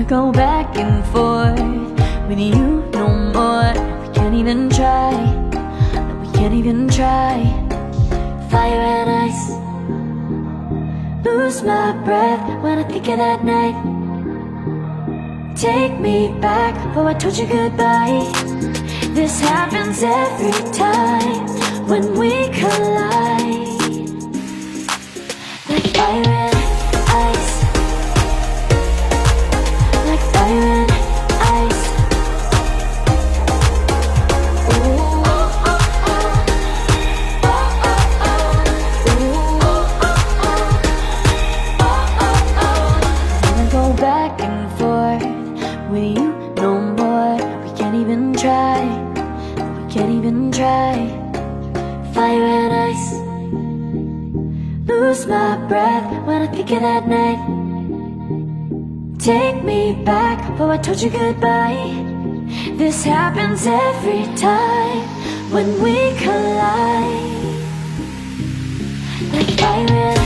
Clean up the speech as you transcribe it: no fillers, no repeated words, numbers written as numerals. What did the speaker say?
go back and forth with you no more. We can't even try, no, we can't even try. Fire and ice, lose my breath when I think of that night. Take me back before I told you goodbye. This happens every time when we collide. Like fire and ice, like fire and ice. Ooh. Wanna go back and forth with you no more. We can't even try, we can't even try. Fire and ice, lose my breath when I think of that night. Take me back before I told you goodbye. This happens every time when we collide. Like fire and